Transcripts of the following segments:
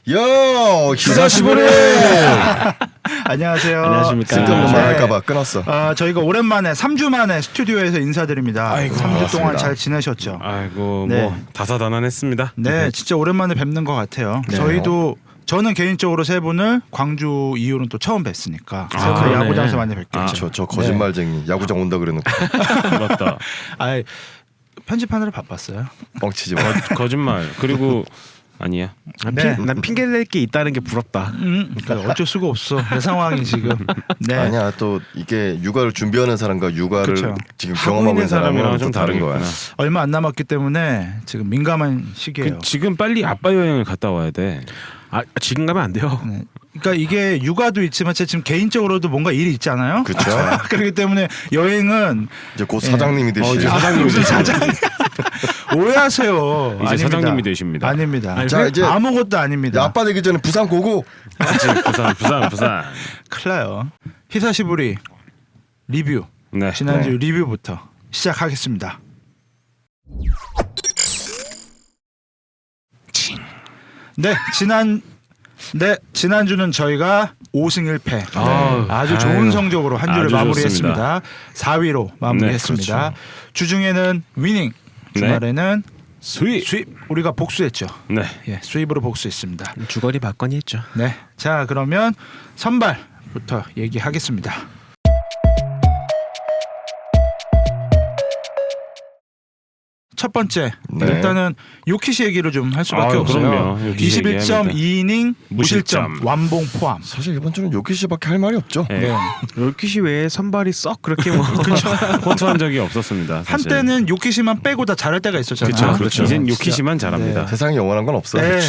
요 기사시보리. 안녕하세요. 안녕하십니까. 쓸데없는 말 할까봐 끊었어. 저희가 오랜만에 3주 만에 스튜디오에서 인사드립니다. 아이고, 3주 동안 반갑습니다. 잘 지내셨죠? 아이고 네. 뭐 다사다난했습니다. 네, 진짜 오랜만에 뵙는 것 같아요. 네. 저는 개인적으로 세 분을 광주 이후로는 또 처음 뵀으니까 아, 그 그러네. 야구장에서 많이 뵙겠죠. 저 거짓말쟁이 야구장 온다 그래놓고 맞다. 아, 편집하느라 바빴어요. 뻥치지 마. 거짓말. 그리고 아니야. 네. 난 핑계 댈 게 있다는 게 부럽다. 그러니까 어쩔 수가 없어. 내 상황이 지금. 네. 아니야 또 이게 육아를 준비하는 사람과 육아를 그쵸. 지금 하고 경험하고 있는 있는 사람이랑 사람이랑 좀 좀 다른 거야. 다르겠구나. 얼마 안 남았기 때문에 지금 민감한 시기예요. 지금 빨리 아빠 여행을 갔다 와야 돼. 아 지금 가면 안 돼요. 네. 그러니까 이게 육아도 있지만 제가 지금 개인적으로도 뭔가 일이 있잖아요. 그렇죠. 그렇기 때문에 여행은 이제 곧 사장님이 되시. 이제 사장님이 되십니다. 오해하세요. 이제 아닙니다. 사장님이 되십니다. 아닙니다. 자, 이제 아무것도 아닙니다. 아빠 되기 전에 부산 고고. 그치, 부산. 큰일 나요. 히사시부리 리뷰. 네. 지난주 리뷰부터 시작하겠습니다. 지난주는 저희가 5승 1패 아주 좋은 아유, 성적으로 한 주를 아주 마무리했습니다. 4위로 마무리했습니다. 네, 그렇죠. 주중에는 위닝, 주말에는 수입. 우리가 복수했죠. 네. 예, 수입으로 복수했습니다. 주거리 받거니 했죠. 네, 자 그러면 선발부터 얘기하겠습니다. 첫 번째 네. 일단은 요키시 얘기를 좀 할 수밖에 아유, 없어요. 그럼요. 요키시 21점, 2이닝, 무실점, 무실점. 완봉 포함. 사실 이번 주는 요키시밖에 할 말이 없죠. 네. 네. 롤키시 외에 선발이 썩 그렇게 뭐 호투한 적이 없었습니다. 사실. 한때는 요키시만 빼고 다 잘할 때가 있었잖아요. 그렇죠. 이젠 요키시만 잘합니다. 네. 세상에 영원한 건 없어. 네,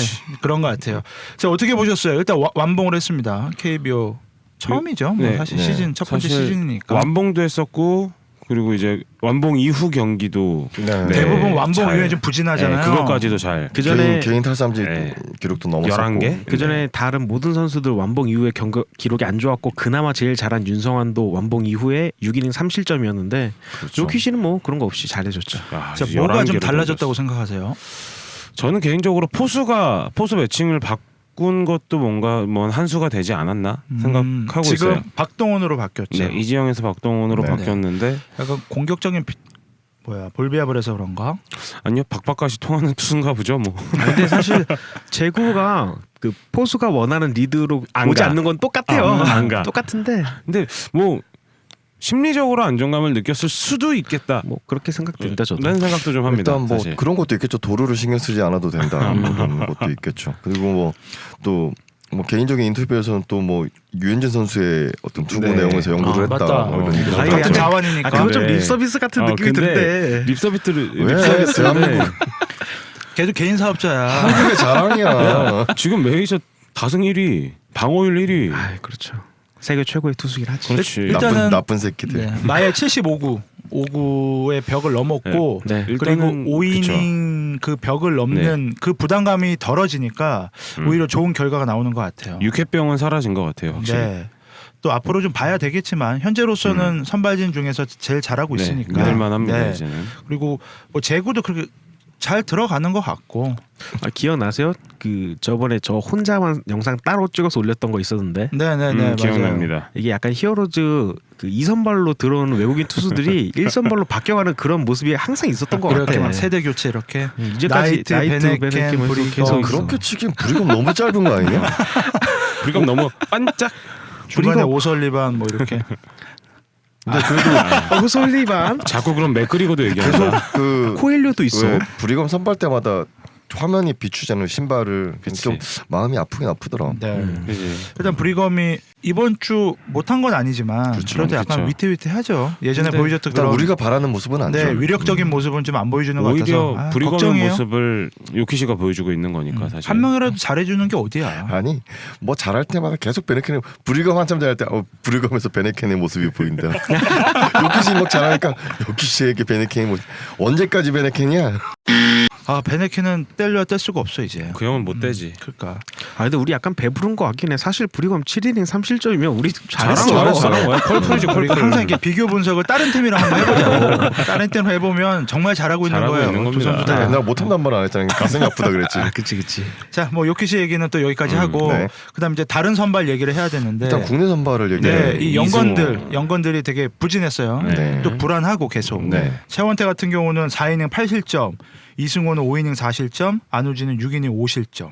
그런 것 같아요. 자 어떻게 보셨어요? 일단 완봉을 했습니다. KBO 처음이죠. 뭐 네. 사실 네. 시즌 첫 번째 사실 시즌이니까 완봉도 했었고 그리고 이제 완봉 이후 경기도 네. 대부분 완봉 잘. 이후에 좀 부진하잖아요. 네, 그것까지도 잘. 그 전에 개인 탈삼진 네. 기록도 넘었었고. 11개? 그 전에 다른 모든 선수들 완봉 이후에 기록이 안 좋았고 그나마 제일 잘한 윤성환도 완봉 이후에 6이닝 3실점이었는데 그렇죠. 요키시는 뭐 그런 거 없이 잘해줬죠. 아, 자, 뭐가 좀 11개를 달라졌다고 던졌어. 생각하세요? 저는 개인적으로 포수 매칭을 바꾼 것도 뭔가 한 수가 되지 않았나 생각하고 지금 있어요. 박동원으로 바뀌었죠. 네, 이지영에서 박동원으로 네. 바뀌었는데 약간 공격적인 볼비압을 해서 그런가? 아니요 박박까지 통하는 투수인가 보죠 뭐. 근데 사실 제구가 그 포수가 원하는 리드로 안 오지 가. 않는 건 똑같아요. 안 가. 똑같은데 근데 뭐 심리적으로 안정감을 느꼈을 수도 있겠다. 뭐 그렇게 생각된다 저도. 라는 생각도 좀 합니다. 일단 뭐 사실. 그런 것도 있겠죠. 도루를 신경 쓰지 않아도 된다. 그런 것도 있겠죠. 그리고 뭐 또 뭐 개인적인 인터뷰에서는 또 뭐 유현진 선수의 어떤 투구 네. 내용에서 연구를 했다. 맞다. 뭐 이런 얘기를 아니, 같은 하더라고요. 자원이니까. 그거 좀 네. 립서비스 같은 느낌이 근데 드는데. 립서비스인데 대한민국 걔도 개인 사업자야. 한국의 자랑이야. 지금 메이저 다승 1위, 방어율 1위. 아 그렇죠. 세계 최고의 투수긴 하지. 그렇지. 일단은 나쁜 새끼들. 네. 마의 75구의 벽을 넘었고 네. 그리고 일단은 5이닝 그 벽을 넘는 그 부담감이 덜어지니까 오히려 좋은 결과가 나오는 것 같아요. 육회병은 사라진 것 같아요. 확실히. 네. 또 앞으로 좀 봐야 되겠지만 현재로서는 선발진 중에서 제일 잘하고 네, 있으니까. 믿을만합니다 네. 이제는. 그리고 뭐 제구도 그렇게 잘 들어가는 것 같고. 아, 기억나세요? 그 저번에 저 혼자만 영상 따로 찍어서 올렸던 거 있었는데 네네네 맞아요. 기억납니다. 이게 약간 히어로즈 그 2선발로 들어오는 외국인 투수들이 1선발로 바뀌어가는 그런 모습이 항상 있었던 것 이렇게 같아. 막 세대 교체 이렇게 이제까지 나이트, 베네켄, 뭐 브리거. 계속 그렇게 치긴 브리검 너무 짧은 거 아니냐? 우리가 너무 반짝. 중간에 브리거. 오설리반 뭐 이렇게. 근데 그래도 오솔리반, 자꾸 그럼 맥그리고도 계속 얘기한다. 그 코엘료도 있어. 왜 브리검 선발 때마다 화면이 비추잖아요. 신발을 그치. 좀 마음이 아프긴 아프더라. 네. 그지. 일단 브리검이 이번 주 못한 건 아니지만 그렇죠. 그래도 약간 그렇죠. 위태위태하죠. 예전에 근데 보여줬던 일단 그런 우리가 바라는 모습은 아니죠. 네 위력적인 모습은 좀 안 보여주는 것 오히려 같아서 브리검의 걱정이에요. 모습을 요키시가 보여주고 있는 거니까 사실. 한 명이라도 잘해주는 게 어디야? 아니 뭐 잘할 때마다 계속 베네켄이 브리검 한참 잘할 때 브리검에서 베네켄의 모습이 보인다. 요키시 막 잘하니까 요키시에게 베네켄이 뭐 언제까지 베네켄이야? 아 베네키는 뗄려야 뗄 수가 없어 이제. 그 형은 못 되지. 그러니까 아 근데 우리 약간 배부른 거 같긴 해. 사실 브리검 7이닝 3실점이면 우리 잘했어. 잘한 거야. 컬프리지 우리가 컬프. 항상 이렇게 비교 분석을 다른 팀이랑 한번 해보자고. 다른 팀 해보면 정말 잘하고 있는 잘하고 거예요. 있는 두 겁니다. 선수 다. 옛날 못한단 말 안 했잖아. 가슴이 아프다 그랬지. 그치. 자, 뭐 요키시 얘기는 또 여기까지 하고 네. 그다음 이제 다른 선발 얘기를 해야 되는데. 일단 국내 선발을 얘기해. 네, 이 연건들이 되게 부진했어요. 네. 또 불안하고 계속. 네. 최원태 같은 경우는 4이닝 8실점, 이승호는 5이닝 4실점, 안우진은 6이닝 5실점.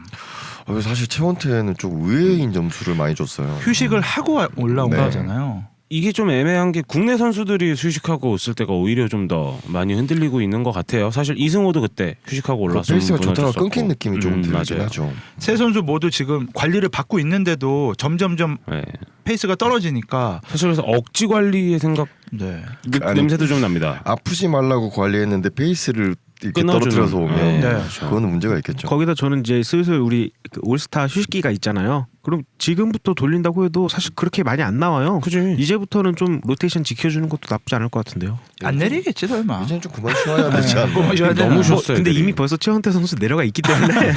사실 최원태는 좀 의외인 점수를 많이 줬어요. 휴식을 하고 올라온 네. 거잖아요. 이게 좀 애매한 게 국내 선수들이 휴식하고 있을 때가 오히려 좀 더 많이 흔들리고 있는 것 같아요. 사실 이승호도 그때 휴식하고 올라서 페이스가 좋다가 끊긴 느낌이 좀 들긴 맞아요. 하죠. 세 선수 모두 지금 관리를 받고 있는데도 점점점 네. 페이스가 떨어지니까 사실 그래서 억지 관리의 생각 네. 아니, 냄새도 좀 납니다. 아프지 말라고 관리했는데 페이스를 이렇게 끊어주는. 떨어뜨려서 오면 네, 네. 그렇죠. 그거는 문제가 있겠죠. 거기다 저는 이제 슬슬 우리 그 올스타 휴식기가 있잖아요. 그럼 지금부터 돌린다고 해도 사실 그렇게 많이 안 나와요. 그지. 이제부터는 좀 로테이션 지켜주는 것도 나쁘지 않을 것 같은데요. 안 내리겠지 설마. 이제는 좀 그만 쉬어야 되지 않나. 그만 쉬어야 되나? 너무 뭐, 쉬었어요. 근데 애들이. 이미 벌써 최원태 선수 내려가 있기 때문에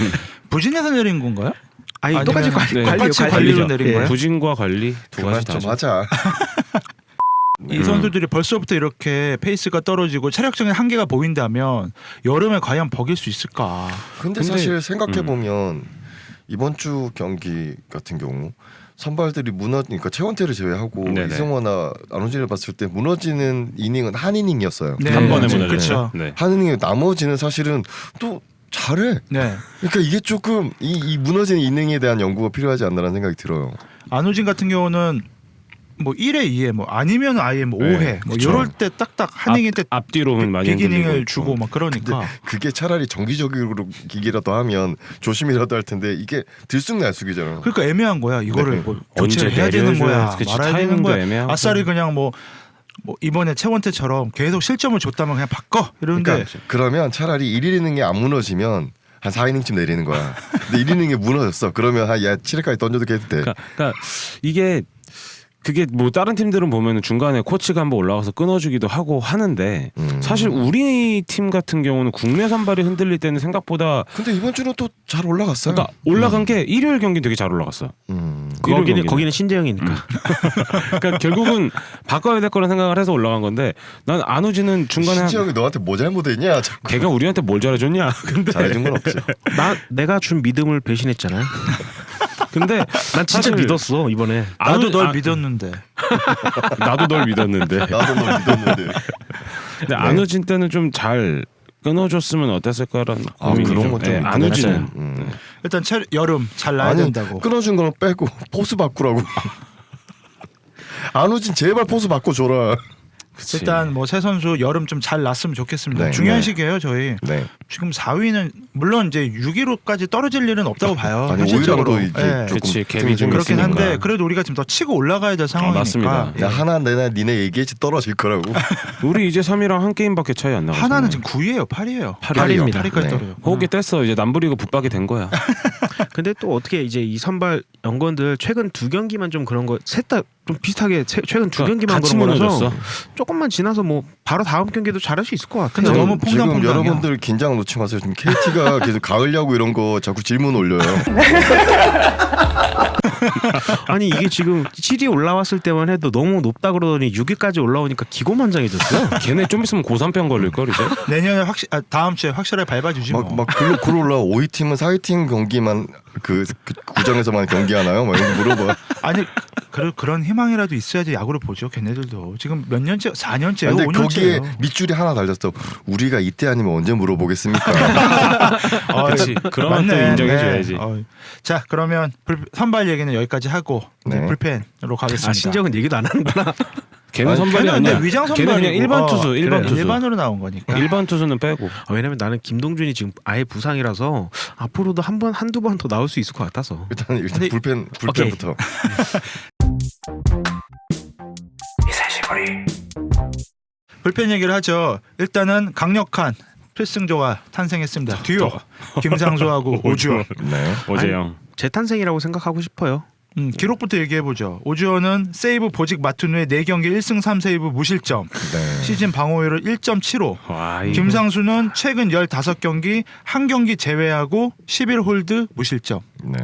부진해서 내린 건가요? 아니 아니면- 똑같이 네. 똑같이 관리로 내린 거예요? 부진과 관리 두 그만 가지 좀 다죠. 하자. 이 선수들이 벌써부터 이렇게 페이스가 떨어지고 체력적인 한계가 보인다면 여름에 과연 버길 수 있을까? 근데 사실 생각해 보면 이번 주 경기 같은 경우 선발들이 그러니까 최원태를 제외하고 네네. 이승호나 안호진을 봤을 때 무너지는 이닝은 한 이닝이었어요. 네. 한 번에 네. 무너졌죠. 그쵸. 네. 한 이닝 나머지는 사실은 또 잘해. 네. 그러니까 이게 조금 이 무너지는 이닝에 대한 연구가 필요하지 않나라는 생각이 들어요. 안우진 같은 경우는 뭐 1회 2회 뭐 아니면 아예 뭐 네, 5회 뭐 그쵸. 이럴 때 딱딱 한 이닝 때 앞뒤로는 많이 비기닝을 흔들리고 주고 막 그러니까 그게 차라리 정기적으로 기기라도 하면 조심이라도 할 텐데 이게 들쑥날쑥이잖아요. 그러니까 애매한 거야. 이거를 네. 뭐 언제 교체를 해야 되는 거야. 내려줘야 그치, 말아야 되는 타이밍도 거야. 애매하고. 아싸리 그냥 뭐 이번에 최원태처럼 계속 실점을 줬다면 그냥 바꿔 이러는데 그러니까 그러면 차라리 1이닝에 안 무너지면 한 4이닝쯤 내리는 거야. 근데 1이닝에 무너졌어. 그러면 야 7회까지 던져도 돼도 돼. 그러니까 이게 그게 뭐 다른 팀들은 보면은 중간에 코치가 한번 올라와서 끊어주기도 하고 하는데 사실 우리 팀 같은 경우는 국내 선발이 흔들릴 때는 생각보다 근데 이번 주는 또 잘 올라갔어요. 그러니까 올라간 게 일요일 경기 되게 잘 올라갔어. 거기는 신재영이니까. 그러니까 결국은 바꿔야 될 거라는 생각을 해서 올라간 건데 난 안우진은 중간에 신지영이 너한테 뭐 잘못했냐? 걔가 우리한테 뭘 잘해줬냐? 근데 잘해준 건 없죠. 내가 준 믿음을 배신했잖아요. 근데 난 진짜 사실 믿었어 이번에. 나도 널 믿었는데 나도 널 믿었는데. 나도 너 믿었는데. 근데 안우진 때는 좀 잘 끊어줬으면 어땠을까라는 고민이 그런 좀. 건좀 예, 있긴 안우진은 하죠. 일단 여름 잘 나야 된다고. 끊어준 거는 빼고 포수 바꾸라고. 안우진 제발 포수 바꿔줘라. 그치. 일단 뭐 새 선수 여름 좀 잘 났으면 좋겠습니다. 네, 중요한 네. 시기예요 저희. 네. 지금 4위는 물론 이제 6위로까지 떨어질 일은 없다고 봐요. 아니 현실적으로. 오히려 이게 예. 조금 그치, 갭이 좀 그렇긴 있으니까. 한데 그래도 우리가 지금 더 치고 올라가야 될 상황이니까. 맞습니다. 예. 야 하나 내나 니네 얘기했지 떨어질 거라고. 우리 이제 3위랑 한 게임밖에 차이 안 나가잖아요. 하나는 지금 9위예요, 8위예요. 8위입니다. 8위까지 네. 떨어요. 호흡이 뗐어. 이제 남부리그 붙박이 된 거야. 근데 또 어떻게 이제 이 선발 연건들 최근 2경기만 좀 그런 거 셋 다 좀 비슷하게 최근 2경기만 같이 그런 거라서 무너졌어. 조금만 지나서 뭐 바로 다음 경기도 잘할 수 있을 것 같아요. 근데 너무 지금 퐁당퐁당이야. 여러분들 긴장 놓지 마세요. 지금 KT가 계속 가을 야구 이런 거 자꾸 질문 올려요. 아니 이게 지금 7위 올라왔을 때만 해도 너무 높다 그러더니 6위까지 올라오니까 기고만장해졌어요. 걔네 좀 있으면 고3병 걸릴 걸 이제. 내년에 다음 주에 확실하게 밟아주지 뭐. 막 글 올라 5위 팀은 4위 팀 경기만 그 구장에서만 경기하나요? 막 이런 거 물어봐. 아니 그런 희망이라도 있어야지 야구를 보죠. 걔네들도 지금 몇 년째 4년째요, 근데 거기에 5년째예요. 밑줄이 하나 달렸어. 우리가 이때 아니면 언제 물어보겠습니까? 그렇지. 그러면 또 인정해줘야지. 자 그러면 선발 얘기는 여기까지 하고 이제 네. 불펜으로 가겠습니다. 아 신정은 얘기도 안 하는구나. 걔는 아니, 선발이 걔는 근데 아니야. 위장 걔는 그냥 선발이고. 일반 투수, 일반 그래, 투수. 일반으로 나온 거니까. 일반 투수는 빼고. 왜냐면 나는 김동준이 지금 아예 부상이라서 앞으로도 한두 번 더 나올 수 있을 것 같아서. 일단 근데- 불펜부터. 불펜 얘기를 하죠. 일단은 강력한 필승조가 탄생했습니다. 듀오 김상수하고 오주원. 네. 오재영. 재탄생이라고 생각하고 싶어요. 기록부터 얘기해보죠. 오주원은 세이브 보직 맡은 후에 4경기 1승 3세이브 무실점. 네. 시즌 방어율을 1.75. 와, 이거 김상수는 최근 15경기 한 경기 제외하고 11홀드 무실점. 네.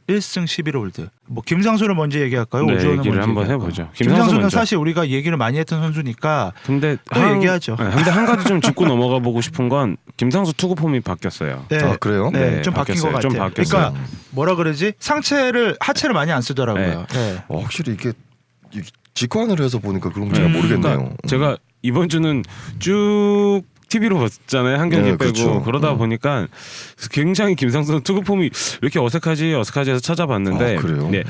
1승 11홀드. 뭐 김상수를 먼저 얘기할까요? 네, 오주원을 얘기를 먼저 한번 얘기할까요? 해보죠. 김상수는 먼저. 사실 우리가 얘기를 많이 했던 선수니까 근데 또 얘기하죠. 근데 한 가지 좀 짚고 넘어가 보고 싶은 건 김상수 투구 폼이 바뀌었어요. 네. 아 그래요? 네, 네, 좀 바뀐 것 바뀌었어요. 같아요. 좀 바뀌었어요. 그러니까 뭐라 그러지? 하체를 많이 안 쓰더라고요. 네. 확실히 이게 직관을 해서 보니까 그런 거 잘 모르겠네요. 그러니까 제가 이번 주는 쭉 TV로 봤잖아요. 한 경기 네, 빼고 그쵸. 그러다 보니까 굉장히 김상수 투구 폼이 왜 이렇게 어색하지 해서 찾아봤는데 아, 그래요? 네,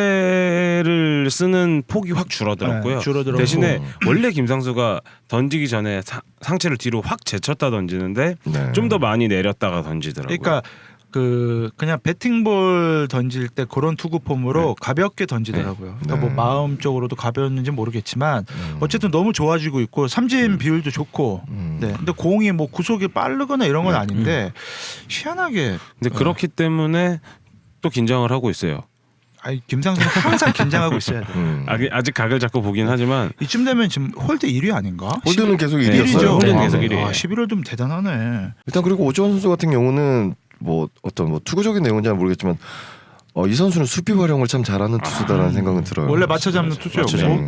하체를 쓰는 폭이 확 줄어들었고요. 네, 줄어들었고. 대신에 원래 김상수가 던지기 전에 상체를 뒤로 확 제쳤다 던지는데 네. 좀 더 많이 내렸다가 던지더라고요. 그러니까 그냥 배팅볼 던질 때 그런 투구 폼으로 가볍게 던지더라고요. 그러니까 뭐 네. 마음적으로도 가벼웠는지 모르겠지만 어쨌든 너무 좋아지고 있고 삼진 비율도 좋고. 네. 근데 공이 뭐 구속이 빠르거나 이런 건 아닌데 희한하게. 근데 그렇기 때문에 또 긴장을 하고 있어요. 아니 김상수는 항상 긴장하고 있어야 돼. 아직 각을 잡고 보긴 하지만 이쯤 되면 지금 홀드 1위 아닌가? 홀드는 계속 네, 1위였어요. 1위죠. 홀드는 계속 1위. 11월 좀 대단하네. 일단 그리고 오주원 선수 같은 경우는 뭐 어떤 뭐 투구적인 내용은 잘 모르겠지만 이 선수는 수비 활용을 참 잘하는 투수다라는 생각은 들어요. 원래 맞춰 잡는 투수였고. 맞춰 잡는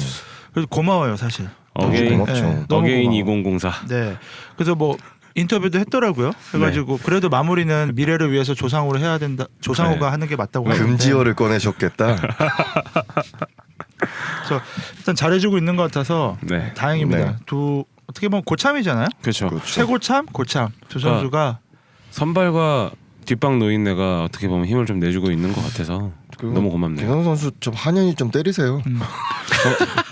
그래서 고마워요 사실. 어게인 고맙죠. 네, 너무 어게인 고마워. 2004. 네. 그래서 뭐 인터뷰도 했더라고요. 그래가지고 그래도 마무리는 미래를 위해서 조상우를 해야 된다. 조상우가 네. 하는 게 맞다고 하는데. 금지어를 꺼내셨겠다. 그래서 일단 잘해주고 있는 것 같아서 네. 다행입니다. 네. 두 어떻게 보면 고참이잖아요. 그렇죠. 그렇죠. 최고참, 고참 두 선수가 선발과 뒷방 노인네가 어떻게 보면 힘을 좀 내주고 있는 것 같아서 그리고 너무 고맙네요. 김상수 선수 좀 한현이 좀 때리세요.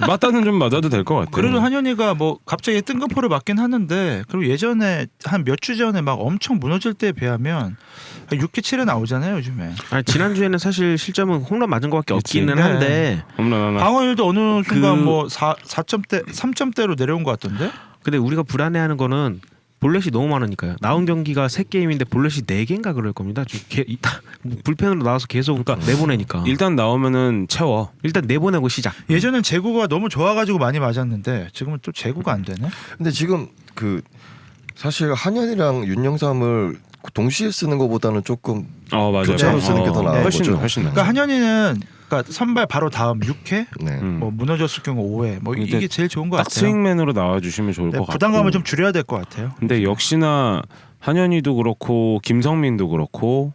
맞다는 좀 맞아도 될 것 같아요. 그래도 한현이가 뭐 갑자기 뜬금포를 맞긴 하는데 그리고 예전에 한 몇 주 전에 막 엄청 무너질 때에 비하면 6회 7회 나오잖아요 요즘에. 아니, 지난주에는 사실 실점은 홈런 맞은 것밖에 그치. 없기는 네. 한데 홈런 하나. 방어율도 어느 순간 그- 뭐 4점대 3점대로 내려온 것 같던데. 근데 우리가 불안해하는 거는 볼넷이 너무 많으니까요. 나온 경기가 3게임인데 볼넷이 4개인가 그럴 겁니다. 불펜으로 나와서 계속 내보내니까. 일단 나오면은 채워. 일단 내보내고 시작. 예전엔 제구가 너무 좋아가지고 많이 맞았는데 지금은 또 제구가 안 되네. 근데 지금 그 사실 한현이랑 윤영삼을 동시에 쓰는 것보다는 조금 맞아요. 교체로 쓰는 게 더 나은 훨씬 거죠. 훨씬 나. 그러니까 한현이는 그러니까 선발 바로 다음 6회 네. 뭐 무너졌을 경우 5회 뭐 근데 이게 제일 좋은 것 딱 같아요. 스윙맨으로 나와주시면 좋을 네, 것 같고. 부담감을 좀 줄여야 될 것 같아요. 근데 역시나 한현희도 그렇고 김성민도 그렇고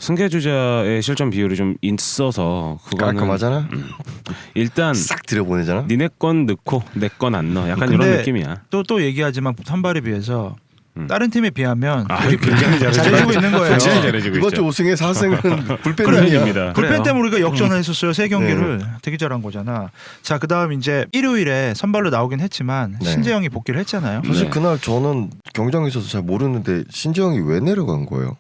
승계주자의 실점 비율이 좀 있어서 그거는 깔끔하잖아. 일단 싹 들여보내잖아. 니네 건 넣고 내 건 안 넣어. 약간 이런 근데 느낌이야. 또 얘기하지만 선발에 비해서 다른 팀에 비하면 굉장히 잘해주고 있는 거예요. 굉장히 잘해주고 이번 있죠. 주 5승에 4승은 불펜입니다. 불펜입니다. 불펜 그래요. 때문에 우리가 역전을 했었어요. 3경기를 되게 잘한 거잖아. 자 그다음 이제 일요일에 선발로 나오긴 했지만 네. 신재영이 복귀를 했잖아요. 사실 네. 그날 저는 경기장에 있어서 잘 모르는데 신재영이 왜 내려간 거예요?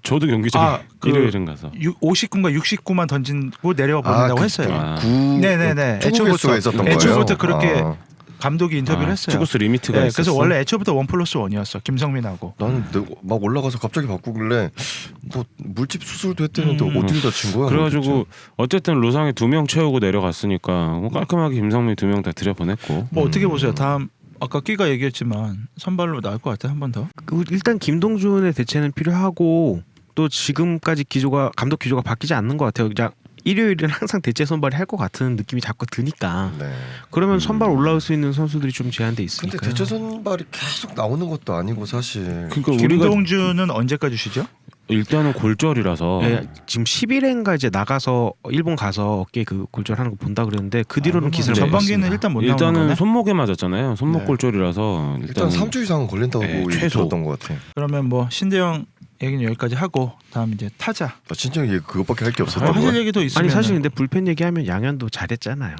저도 경기 전에 그 일요일은 가서 59인가 69만 던진고 내려와 버린다고 했어요. 아. 네네네. 투구 개수가 있었던 거예요. 애초부터 그렇게 아, 감독이 인터뷰를 했어요. 투구수 리미트가 네, 있었어. 그래서 원래 애초부터 1+1이었어. 김성민하고. 나는 막 올라가서 갑자기 바꾸길래 뭐 물집 수술도 했대는데 어떻게 다친 거야? 그래가지고 어쨌든 루상에 2명 채우고 내려갔으니까 뭐 깔끔하게 김성민 2명 다 들여보냈고. 뭐 어떻게 보세요? 다음 아까 끼가 얘기했지만 선발로 나올 것 같아 한 번 더. 일단 김동준의 대체는 필요하고 또 지금까지 감독 기조가 바뀌지 않는 것 같아요. 그냥 일요일은 항상 대체 선발이 할 것 같은 느낌이 자꾸 드니까. 네. 그러면 선발 올라올 수 있는 선수들이 좀 제한돼 있으니까. 근데 대체 선발이 계속 나오는 것도 아니고 사실. 그러니까 우리가 김동준은 언제까지 쉬죠? 일단은 골절이라서 예, 지금 11회인가 이제 나가서 일본 가서 어깨 그 골절하는 거 본다 그랬는데 그 뒤로는 기사를 못 전반기는 봤습니다. 일단 못 나오는 일단은 거네. 손목에 맞았잖아요. 손목 네. 골절이라서 일단 3주 이상은 걸린다고 네, 얘기 최소. 들었던 것 같아. 그러면 뭐 신대영 얘기는 여기까지 하고 다음 이제 타자. 진짜 얘 그것밖에 할 게 없었던 하실 거야. 얘기도 있으면 아니 사실 근데 불펜 얘기하면 양현도 잘했잖아요.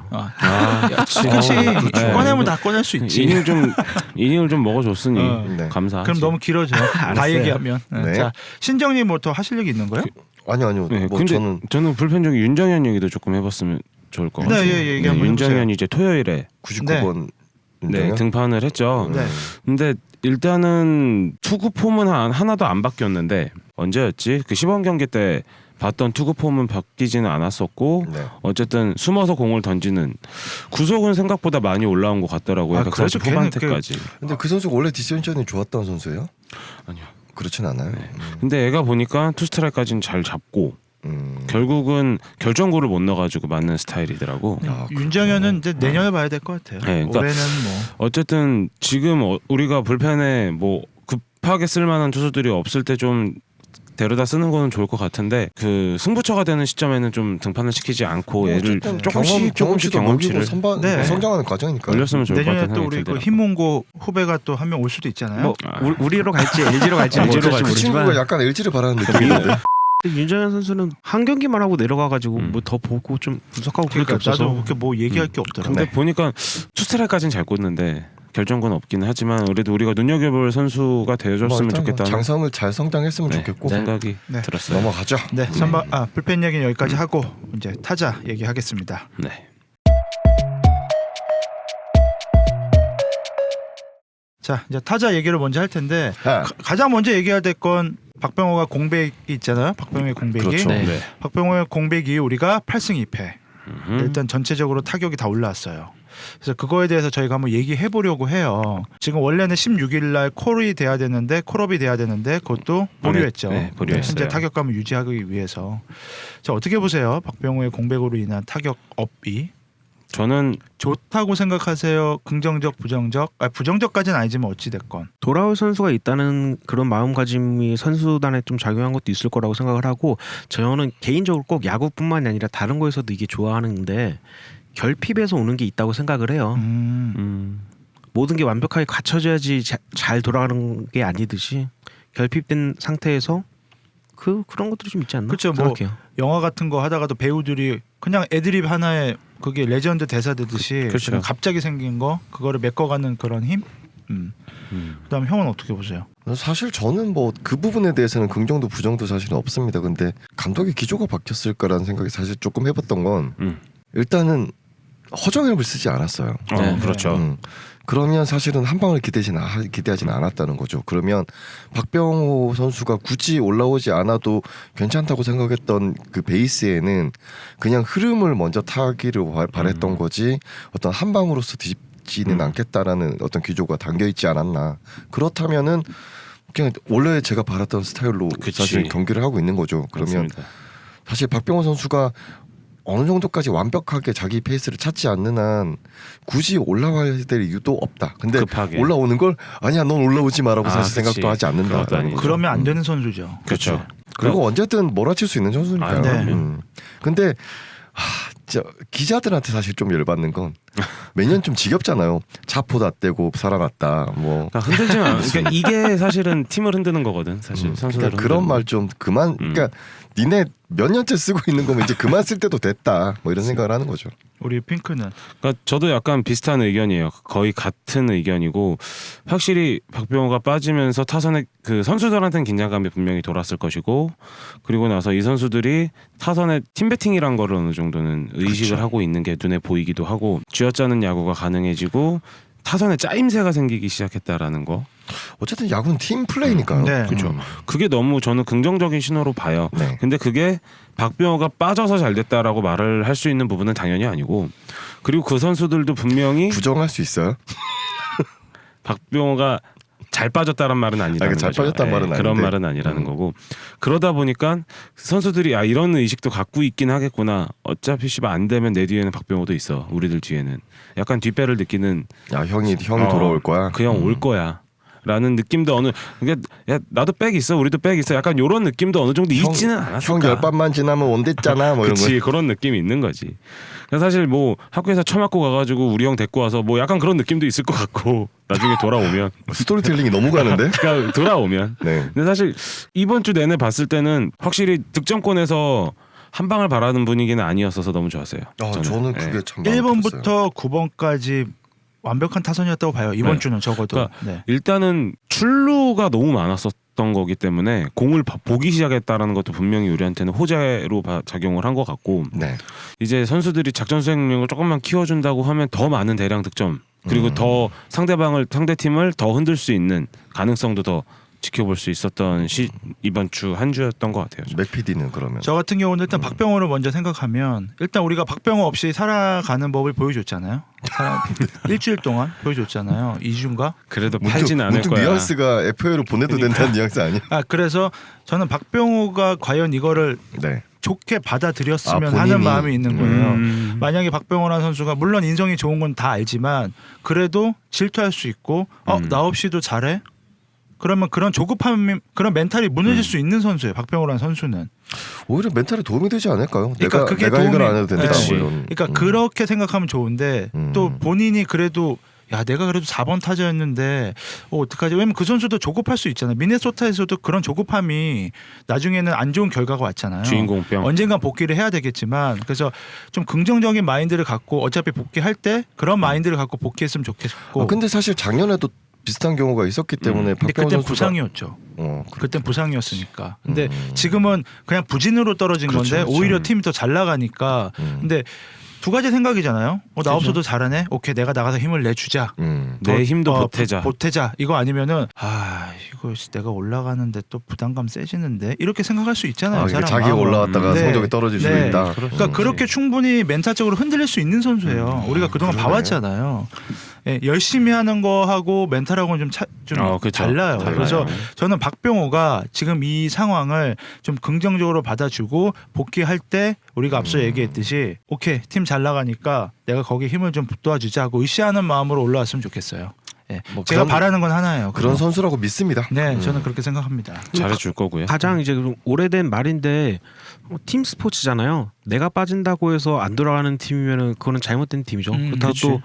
그렇지. 네. 꺼내면 다 꺼낼 수 있지. 이닝을 좀 먹어줬으니 네. 감사하지. 그럼 너무 길어져. 다 알았어요. 얘기하면. 네. 자 신정님 뭐 더 하실 얘기 있는 거예요? 아니요. 네, 뭐 근데 저는 저는 불펜 중에 윤정현 얘기도 조금 해봤으면 좋을 것 네, 같아요. 예, 얘기 한번 해보세요. 윤정현이 이제 토요일에 99번 네, 등판을 했죠. 네. 근데 일단은 투구 폼은 하나도 안 바뀌었는데 언제였지? 그 시범 경기 때 봤던 투구 폼은 바뀌지는 않았었고 네. 어쨌든 숨어서 공을 던지는 구속은 생각보다 많이 올라온 것 같더라고요. 아, 140 그래도 후반대까지. 근데 그 선수가 원래 디스전이 좋았던 선수예요? 아니요. 그렇진 않아요. 근데 애가 보니까 투 스트라이크까지는 잘 잡고 결국은 결정구를 못 넣어가지고 맞는 스타일이더라고. 아, 윤정현은 이제 내년에 봐야 될 것 같아요. 네, 그러니까 올해는 뭐 어쨌든 지금 우리가 불펜에 뭐 급하게 쓸만한 투수들이 없을 때 좀 데려다 쓰는 거는 좋을 것 같은데 그 승부처가 되는 시점에는 좀 등판을 시키지 않고 얘를 어쨌든 조금씩 경험치도 경험치를 먹이고 선반 네. 성장하는 과정이니까. 올렸으면 좋을 것 내년에 같은 또 생각이 우리 그 들더라고. 힘몬고 후배가 또 한 명 올 수도 있잖아요. 뭐 우리로 갈지 LG로 갈지 LG 로 모를지 갈지. 그 친구가 모르지만 약간 LG를 바라는 느낌인데. 윤정현 선수는 한 경기만 하고 내려가가지고 음. 뭐 더 보고 좀 분석하고 그럴 게 그러니까 없어서 나도 그렇게 뭐 얘기할 게 없더라고. 근데 보니까 투스트라이크까지는 잘 꽂는데 결정구는 없기는 하지만 그래도 우리가 눈여겨볼 선수가 되어줬으면 뭐 일단 좋겠다는 장성을 잘 성장했으면 네, 좋겠고 생각이 네. 들었어요. 넘어가죠. 네, 선발 불펜 얘기는 여기까지 하고 이제 타자 얘기하겠습니다. 네. 자, 이제 타자 얘기를 먼저 할 텐데 네. 가장 먼저 얘기해야 될 건 박병호가 공백이 있잖아요. 박병호의 공백이. 그렇죠. 네. 네. 박병호의 공백이 우리가 8승 2패. 음흠. 일단 전체적으로 타격이 다 올라왔어요. 그래서 그거에 대해서 저희가 한번 얘기해 보려고 해요. 지금 원래는 16일 날 콜업이 돼야 되는데 그것도 보류했죠. 네, 보류했어요. 현재 타격감을 유지하기 위해서. 자, 어떻게 보세요? 박병호의 공백으로 인한 타격 업이 저는 좋다고 생각하세요? 긍정적, 부정적? 부정적까지는 아니지만 어찌 됐건. 돌아올 선수가 있다는 그런 마음가짐이 선수단에 좀 작용한 것도 있을 거라고 생각을 하고 저는 개인적으로 꼭 야구뿐만이 아니라 다른 거에서도 이게 좋아하는데 결핍에서 오는 게 있다고 생각을 해요. 모든 게 완벽하게 갖춰져야지 잘 돌아가는 게 아니듯이 결핍된 상태에서 그런 것들이 좀 있지 않나 그렇죠. 뭐 생각해요. 영화 같은 거 하다가도 배우들이 그냥 애드립 하나에 그게 레전드 대사 되듯이 그렇죠. 그냥 갑자기 생긴 거 그거를 메꿔가는 그런 힘. 그다음 형은 어떻게 보세요? 사실 저는 뭐 그 부분에 대해서는 긍정도 부정도 사실은 없습니다. 근데 감독의 기조가 바뀌었을까라는 생각이 사실 조금 해봤던 건 일단은 허정엽을 쓰지 않았어요. 네. 그렇죠. 그러면 사실은 한 방을 기대하지는 않았다는 거죠. 그러면 박병호 선수가 굳이 올라오지 않아도 괜찮다고 생각했던 그 베이스에는 그냥 흐름을 먼저 타기를 바랬던 거지 어떤 한 방으로서 뒤집지는 않겠다라는 어떤 기조가 담겨 있지 않았나. 그렇다면은 그냥 원래 제가 바랐던 스타일로 그치. 사실 경기를 하고 있는 거죠. 그러면 맞습니다. 사실 박병호 선수가 어느 정도까지 완벽하게 자기 페이스를 찾지 않는 한 굳이 올라와야 될 이유도 없다. 근데 급하게. 올라오는 걸 아니야 넌 올라오지 마라고 사실 그치. 생각도 하지 그것도 않는다라는 아니죠. 거죠. 그러면 안 되는 선수죠. 그렇죠. 그리고 언제든 몰아칠 수 있는 선수니까요. 아, 네. 근데 진짜 기자들한테 사실 좀 열받는 건 매년 좀 지겹잖아요. 자포다 떼고 살아났다. 뭐 그러니까 흔들지만 그러니까 이게 사실은 팀을 흔드는 거거든. 사실 선수들 그러니까 그런 말 좀 그만. 그러니까 니네 몇 년째 쓰고 있는 거면 이제 그만 쓸 때도 됐다. 뭐 이런 생각을 하는 거죠. 우리 핑크는 그러니까 저도 약간 비슷한 의견이에요. 거의 같은 의견이고 확실히 박병호가 빠지면서 타선에 그 선수들한테는 긴장감이 분명히 돌았을 것이고 그리고 나서 이 선수들이 타선에 팀 배팅이란 거를 어느 정도는 의식을 그렇죠. 하고 있는 게 눈에 보이기도 하고 쥐어짜는 야구가 가능해지고 타선에 짜임새가 생기기 시작했다라는 거. 어쨌든 야구는 팀 플레이니까요. 네. 그렇죠. 그게 너무 저는 긍정적인 신호로 봐요. 네. 근데 그게 박병호가 빠져서 잘 됐다라고 말을 할 수 있는 부분은 당연히 아니고 그리고 그 선수들도 분명히 부정할 수 있어요? 박병호가 잘 빠졌다는 말은 아니라는 잘 거죠. 빠졌다는 말은 그런 아닌데. 말은 아니라는 거고 그러다 보니까 선수들이 이런 의식도 갖고 있긴 하겠구나. 어차피 씨발 안 되면 내 뒤에는 박병호도 있어. 우리들 뒤에는 약간 뒷배를 느끼는 야 형이 돌아올 거야. 그 형 올 거야. 라는 느낌도 그러니까 야 나도 백 있어 우리도 백 있어 약간 이런 느낌도 어느 정도 있지는 않았을까. 형 열반만 지나면 온댔잖아. 뭐 이런 거. 그치 그런 느낌이 있는 거지. 그래서 사실 뭐 학교에서 처맞고 가가지고 우리 형 데리고 와서 뭐 약간 그런 느낌도 있을 것 같고 나중에 돌아오면 스토리텔링이 너무 가는데. 그러니까 돌아오면. 네. 근데 사실 이번 주 내내 봤을 때는 확실히 득점권에서 한 방을 바라는 분위기는 아니었어서 너무 좋았어요. 저는 네. 그게 참 마음에 들었어요. 1번부터 9번까지 완벽한 타선이었다고 봐요. 이번 네. 주는 적어도. 그러니까 네. 일단은 출루가 너무 많았었던 거기 때문에 공을 보기 시작했다라는 것도 분명히 우리한테는 호재로 작용을 한 것 같고 네. 이제 선수들이 작전 수행력을 조금만 키워준다고 하면 더 많은 대량 득점 그리고 더 상대 팀을 더 흔들 수 있는 가능성도 더 지켜볼 수 있었던 이번 주 한 주였던 것 같아요. 맥 PD는 그러면 저 같은 경우는 일단 박병호를 먼저 생각하면 일단 우리가 박병호 없이 살아가는 법을 보여줬잖아요. 일주일 동안 보여줬잖아요. 2주인가? 그래도 팔진 않을 문득 거야. 뉘앙스가 FA로 보내도 된다는 뉘앙스 아니야? 그래서 저는 박병호가 과연 이거를 네. 좋게 받아들였으면 본인이? 하는 마음이 있는 거예요. 음. 만약에 박병호라는 선수가 물론 인성이 좋은 건 다 알지만 그래도 질투할 수 있고 나 없이도 잘해? 그러면 그런 조급함, 그런 멘탈이 무너질 수 있는 선수예요. 박병호라는 선수는. 오히려 멘탈에 도움이 되지 않을까요? 그러니까 그게 내가 해결 도움이- 안 해도 된다. 그치. 뭐 이런. 그러니까 그렇게 생각하면 좋은데 또 음. 본인이 그래도 야 내가 그래도 4번 타자였는데 어떡하지? 왜냐면 그 선수도 조급할 수 있잖아요. 미네소타에서도 그런 조급함이 나중에는 안 좋은 결과가 왔잖아요. 주인공병. 언젠간 복귀를 해야 되겠지만 그래서 좀 긍정적인 마인드를 갖고 어차피 복귀할 때 그런 마인드를 갖고 복귀했으면 좋겠고. 근데 사실 작년에도 비슷한 경우가 있었기 때문에 근데 박병호 그때 선수가 부상이었죠. 그때 부상이었으니까. 근데 지금은 그냥 부진으로 떨어진 그렇죠, 건데 그렇죠. 오히려 팀이 더 잘 나가니까. 근데 두 가지 생각이잖아요. 나 없어도 잘하네. 오케이 내가 나가서 힘을 내주자. 내 힘도 보태자. 보태자. 이거 아니면은 이거 내가 올라가는데 또 부담감 세지는데 이렇게 생각할 수 있잖아요. 사람 자기가 마음은. 올라왔다가 네. 성적이 떨어질 수도 네. 있다. 그러니까 그렇게 충분히 멘탈적으로 흔들릴 수 있는 선수예요. 우리가 그동안 그러네. 봐왔잖아요. 예, 열심히 하는 거하고 멘탈하고는 좀 그쵸. 달라요. 달라요. 그래서 저는 박병호가 지금 이 상황을 좀 긍정적으로 받아주고 복귀할 때 우리가 앞서 얘기했듯이 오케이 팀 잘 나가니까 내가 거기 힘을 좀 도와주자고 의시하는 마음으로 올라왔으면 좋겠어요. 예. 뭐 제가 그런- 바라는 건 하나예요. 그런 그거. 선수라고 믿습니다. 네, 저는 그렇게 생각합니다. 잘해줄 거고요. 가장 이제 좀 오래된 말인데 팀 스포츠잖아요. 내가 빠진다고 해서 안 돌아가는 팀이면은 그거는 잘못된 팀이죠. 그렇다고 그치. 또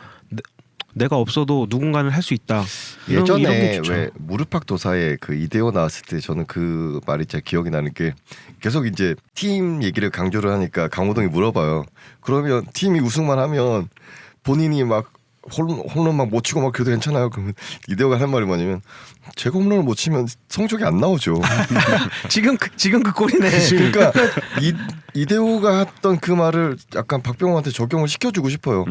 내가 없어도 누군가는 할 수 있다. 이런 게 예전에 좋죠. 왜 무릎팍 도사에 그 이대호 나왔을 때 저는 그 말이 진짜 기억이 나는 게 계속 이제 팀 얘기를 강조를 하니까 강호동이 물어봐요. 그러면 팀이 우승만 하면 본인이 막 홈런 막 못 치고 막 그래도 괜찮아요. 그러면 이대호가 하는 말이 뭐냐면 제가 홈런을 못 치면 성적이 안 나오죠. 지금 그 꼴이네. 그러니까 이대호가 했던 그 말을 약간 박병호한테 적용을 시켜주고 싶어요.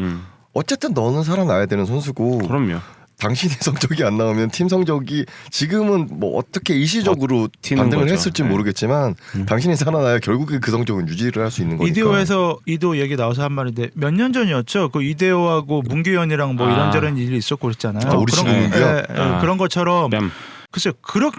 어쨌든 너는 살아나야 되는 선수고 그럼요. 당신의 성적이 안 나오면 팀 성적이 지금은 뭐 어떻게 일시적으로 버티는 반등을 거죠. 했을지 네. 모르겠지만 당신이 살아나야 결국에 그 성적은 유지를 할 수 있는 거니까. 이대호 얘기 나와서 한 말인데 몇 년 전이었죠. 그 이대호하고 문규현이랑 뭐 이런저런 일이 있었고 그랬잖아요. 우리 친구 문규현? 그런 것처럼 뺨. 글쎄요.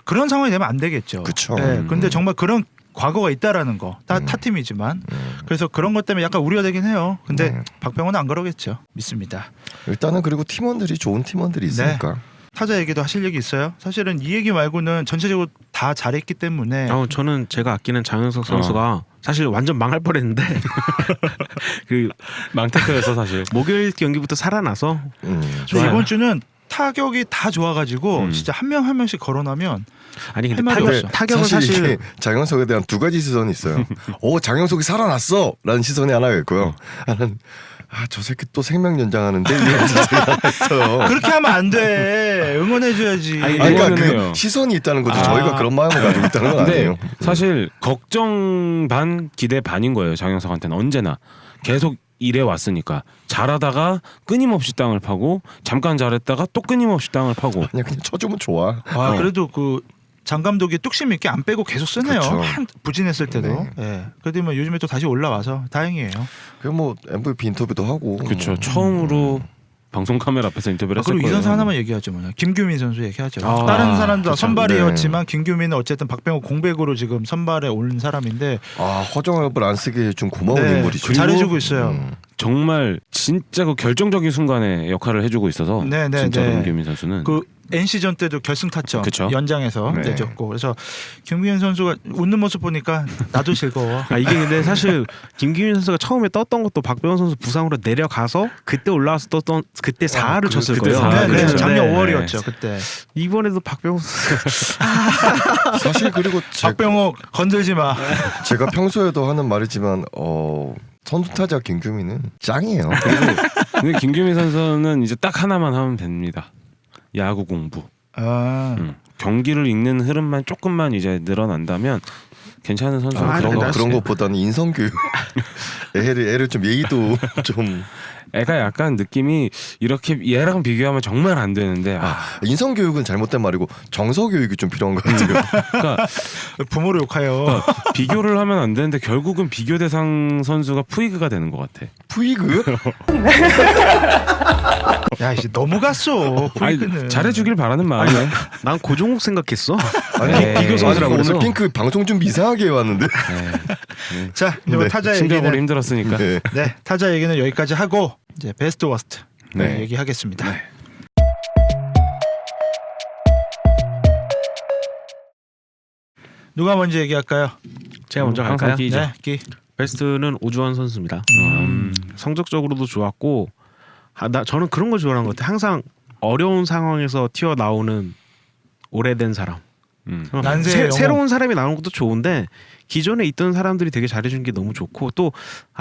그런 상황이 되면 안 되겠죠. 그쵸. 네, 근데 정말 그런 과거가 있다라는 거. 타 팀이지만. 그래서 그런 것 때문에 약간 우려가 되긴 해요. 근데 네. 박병호는 안 그러겠죠. 믿습니다. 일단은 그리고 팀원들이 좋은 팀원들이 있으니까. 타자 얘기도 하실 얘기 있어요? 사실은 이 얘기 말고는 전체적으로 다 잘했기 때문에 저는 제가 아끼는 장윤석 선수가 사실 완전 망할 뻔했는데 그 망테크여서 사실. 목요일 경기부터 살아나서 근데 좋아요. 이번 주는 타격이 다 좋아가지고 진짜 한 명 한 명씩 걸어놔면 아니 근데 할 말이 없어. 타격은 사실 사실 이게 장영석에 대한 두 가지 시선이 있어요. 장영석이 살아났어라는 시선이 하나가 있고요. 하나는 저 새끼 또 생명 연장하는데 이런 시선이 하나 있어요. 그렇게 하면 안 돼. 응원해줘야지. 아니, 그러니까 이거는 그 해요. 시선이 있다는 거죠. 저희가 그런 마음을 가지고 있다는 건 근데 아니에요. 사실 걱정 반 기대 반인 거예요. 장영석한테는 언제나 계속 일해 왔으니까 잘하다가 끊임없이 땅을 파고 잠깐 잘했다가 또 끊임없이 땅을 파고. 그냥 쳐주면 좋아. 그래도 그 장 감독이 뚝심 있게 안 빼고 계속 쓰네요. 그렇죠. 부진했을 때도. 네. 예. 그래도 뭐 요즘에 또 다시 올라와서 다행이에요. 뭐 MVP 인터뷰도 하고. 그렇죠. 처음으로 방송 카메라 앞에서 인터뷰를 했을 그리고 거예요. 이 선수 하나만 얘기하죠. 뭐냐. 김규민 선수 얘기하죠. 아, 다른 사람도 다 그렇죠. 선발이었지만 김규민은 어쨌든 박병호 공백으로 지금 선발에 온 사람인데 허정엽을 안 쓰게 해준 고마운 네, 인물이죠. 잘해주고 있어요. 정말 진짜 그 결정적인 순간에 역할을 해주고 있어서 네, 네, 진짜 네. 김규민 선수는 그 NC전 때도 결승 타점 그쵸? 연장에서 네. 내줬고 그래서 김규민 선수가 웃는 모습 보니까 나도 즐거워. 이게 근데 사실 김기민 선수가 처음에 떴던 것도 박병호 선수 부상으로 내려가서 그때 올라와서 떴던 그때 4할을 쳤을 그때 거예요. 4할. 네, 네, 그랬는데. 작년 5월이었죠 그때. 이번에도 박병호 선수 사실 그리고 박병호 건들지 마. 제가 평소에도 하는 말이지만 선수 타자 김규민은 짱이에요. 근데 김규민 선수는 이제 딱 하나만 하면 됩니다. 야구 공부. 아, 경기를 읽는 흐름만 조금만 이제 늘어난다면 괜찮은 선수. 아, 아, 그런 알았어요. 것보다는 인성교육 애를 좀 예의도 좀 애가 약간 느낌이 이렇게 얘랑 비교하면 정말 안 되는데 인성교육은 잘못된 말이고 정서교육이 좀 필요한 것 같아요. 그러니까 부모를 욕해요. 비교를 하면 안 되는데 결국은 비교 대상 선수가 푸이그가 되는 것 같아. 푸이그? 야 이제 너무 갔어. 아니, 푸이그는. 잘해주길 바라는 마음에. 난 고종욱 생각했어. 아니, 비교 선수라고 오늘 그래서. 핑크 방송 준비 이상하게 해왔는데. 자 이제 뭐 네. 타자 심적으로 얘기는 힘들었으니까. 네. 네 타자 얘기는 여기까지 하고 이제 베스트 워스트 네. 얘기하겠습니다. 누가 먼저 얘기할까요? 제가 먼저 항상 갈까요? 끼죠. 네, 끼. 베스트는 오주원 선수입니다. 성적적으로도 좋았고 저는 그런 걸 좋아하는 것 같아요. 항상 어려운 상황에서 튀어나오는 오래된 사람. 난세의 영웅. 새로운 사람이 나오는 것도 좋은데 기존에 있던 사람들이 되게 잘해준 게 너무 좋고 또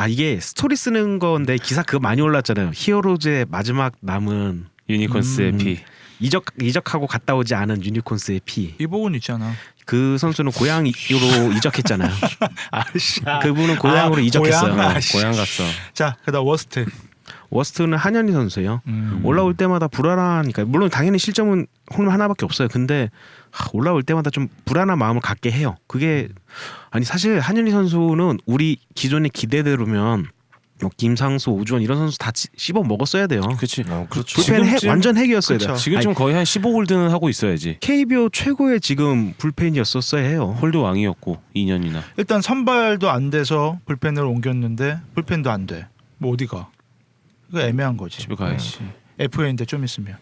이게 스토리 쓰는 건데 기사 그거 많이 올랐잖아요. 히어로즈의 마지막 남은 유니콘스의 피. 이적하고 갔다 오지 않은 유니콘스의 피. 이복은 있잖아. 그 선수는 고향으로 이적했잖아요. 아씨. 그분은 고향으로 이적했어요. 고향? 아씨. 고향 갔어. 자 그다음 워스트. 워스트는 한현희 선수예요. 올라올 때마다 불안하니까 물론 당연히 실점은 홈런 하나밖에 없어요. 근데 올라올 때마다 좀 불안한 마음을 갖게 해요. 그게 아니 사실 한현희 선수는 우리 기존의 기대대로면 뭐 김상수, 오주원 이런 선수 다 씹어 먹었어야 돼요. 그렇지. 그렇죠. 불펜 지금쯤- 완전 핵이었어야 돼요. 그쵸. 지금쯤 거의 한 15홀드는 하고 있어야지. KBO 최고의 지금 불펜이었었어야 해요. 홀드 왕이었고 2년이나. 일단 선발도 안 돼서 불펜을 옮겼는데 불펜도 안 돼. 뭐 어디가? 그거 애매한 거지. 집에 가야지. FA인데 좀 있으면.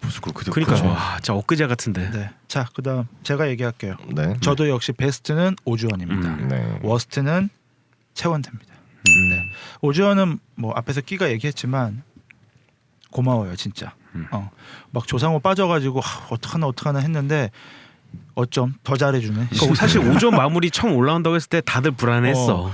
벌써 그렇게 그러니까 됐구나. 와, 진짜 엊그제 같은데. 네. 자 그다음 제가 얘기할게요. 네. 저도 역시 베스트는 오주원입니다. 네. 워스트는 최원태입니다. 네. 오주원은 뭐 앞에서 끼가 얘기했지만 고마워요 진짜. 막 조상호 빠져가지고 어떡하나 했는데 어쩜 더 잘해주네. 그러니까 사실 오전 마무리 처음 올라온다고 했을 때 다들 불안했어.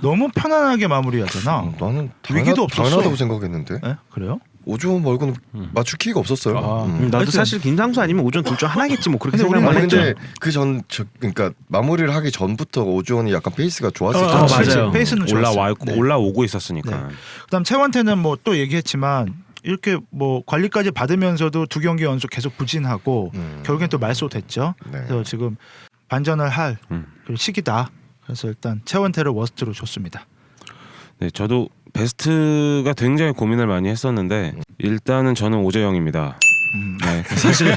너무 편안하게 마무리하잖아. 나는 위기도 없었어. 당연하다고 생각했는데 네? 그래요? 오주원 말고는 맞출 기회가 없었어요. 아, 나도 하여튼- 사실 김상수 아니면 오전 둘 중 하나겠지 뭐 그렇게 근데 생각만 우리는 했죠. 근데 그러니까 마무리를 하기 전부터 오주원이 약간 페이스가 좋았을 그렇지. 텐데. 맞아요. 페이스는 좋았어요. 네. 올라오고 있었으니까. 그다음 최원태는 뭐 또 얘기했지만 이렇게 뭐 관리까지 받으면서도 2경기 연속 계속 부진하고 결국엔 또 말소됐죠. 네. 그래서 지금 반전을 할 음. 그런 시기다. 그래서 일단 최원태를 워스트로 줬습니다. 네, 저도 베스트가 굉장히 고민을 많이 했었는데 일단은 저는 오재영입니다. 네, 사실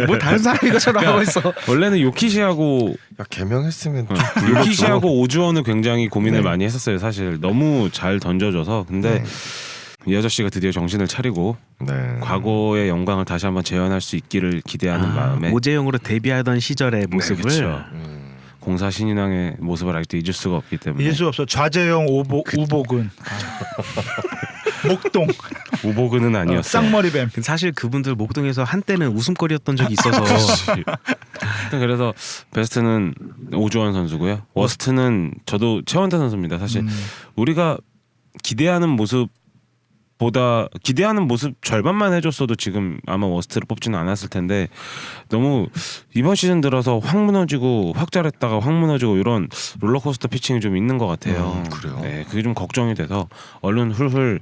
뭐 다른 사람이 것처럼 하고 있어. 원래는 요키시하고 야 개명했으면 좀 요키시하고 오주원은 굉장히 고민을 네. 많이 했었어요. 사실 너무 잘 던져줘서. 근데 이 아저씨가 드디어 정신을 차리고 네. 과거의 영광을 다시 한번 재현할 수 있기를 기대하는 마음에 오재영으로 데뷔하던 시절의 모습을 그쵸. 음. 공사 신인왕의 모습을 아직도 잊을 수가 없기 때문에 잊을 수 없어. 좌재영 우복은 목동 우보그는 아니었어. 쌍머리뱀. 사실 그분들 목동에서 한때는 웃음거리였던 적이 있어서 그래서 베스트는 오주원 선수고요. 워스트는 저도 최원태 선수입니다. 사실 우리가 기대하는 모습 절반만 해줬어도 지금 아마 워스트를 뽑지는 않았을 텐데 너무 이번 시즌 들어서 확 무너지고 확 잘했다가 확 무너지고 이런 롤러코스터 피칭이 좀 있는 것 같아요. 그래요? 네, 그게 좀 걱정이 돼서 얼른 훌훌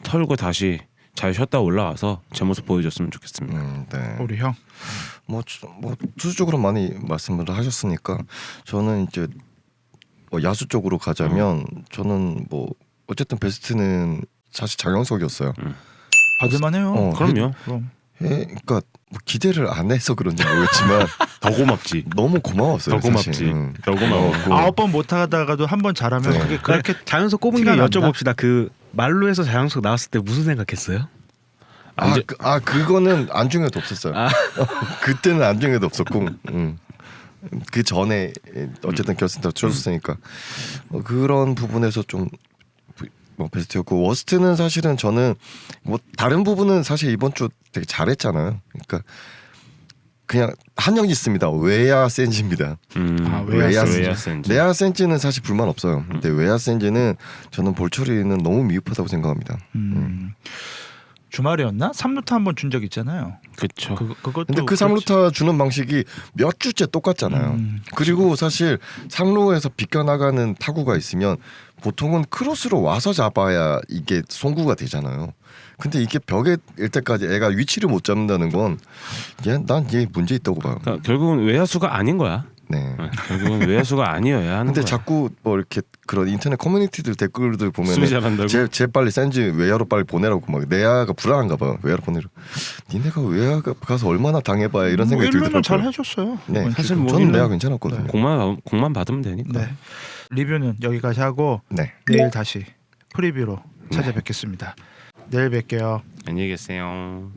털고 다시 잘 쉬었다 올라와서 제 모습 보여줬으면 좋겠습니다. 네. 우리 형. 뭐 투수적으로 많이 말씀을 하셨으니까 저는 이제 뭐 야수 쪽으로 가자면 저는 뭐 어쨌든 베스트는 사실 장영석이었어요. 받을만해요. 그럼요. 그럼. 그러니까 뭐 기대를 안 해서 그런지 모르겠지만 더 고맙지. 너무 고마웠어요. 더 사실. 고맙지. 더 고마웠고. 9번 못 하다가도 한 번 잘하면 네. 그게 그렇게 자연석 꼽은 티가 김에 난다? 여쭤봅시다. 그 말로에서 자연석 나왔을 때 무슨 생각했어요? 그거는 안중에도 없었어요. 그때는 안중에도 없었고, 그 전에 어쨌든 결승타 쳐줬으니까 그런 부분에서 좀 뭐 베스트였고 워스트는 사실은 저는 뭐 다른 부분은 사실 이번 주 되게 잘했잖아요. 그러니까 그냥 한영 있습니다. 외야 센지입니다. 외야 센지. 내야 센지는 사실 불만 없어요. 근데 외야 센지는 저는 볼 처리는 너무 미흡하다고 생각합니다. 주말이었나? 3루타 한번 준 적 있잖아요. 그렇죠. 그것도 근데 그 그렇지. 3루타 주는 방식이 몇 주째 똑같잖아요. 그리고 사실 3루에서 비껴나가는 타구가 있으면 보통은 크로스로 와서 잡아야 이게 송구가 되잖아요. 근데 이게 벽에 일 때까지 애가 위치를 못 잡는다는 건 난 얘 문제 있다고 봐요. 그러니까 결국은 외야수가 아닌 거야. 네. 결국은 외야수가 아니어야 하는 근데 거야. 자꾸 뭐 이렇게 그런 인터넷 커뮤니티들 댓글들 보면 수비 잘한다고. 제 빨리 센지 외야로 빨리 보내라고 막 내야가 불안한가 봐요. 외야로 보내라. 니네가 외야 가서 얼마나 당해봐야 이런 생각이 들더라고요. 잘 해줬어요. 네, 이번 사실 시즌. 뭐 저는 일루는- 내야 괜찮았거든요. 네. 공만 받으면 되니까. 네. 리뷰는 여기까지 하고 네. 내일 다시 프리뷰로 찾아뵙겠습니다. 내일 뵐게요. 안녕히 계세요.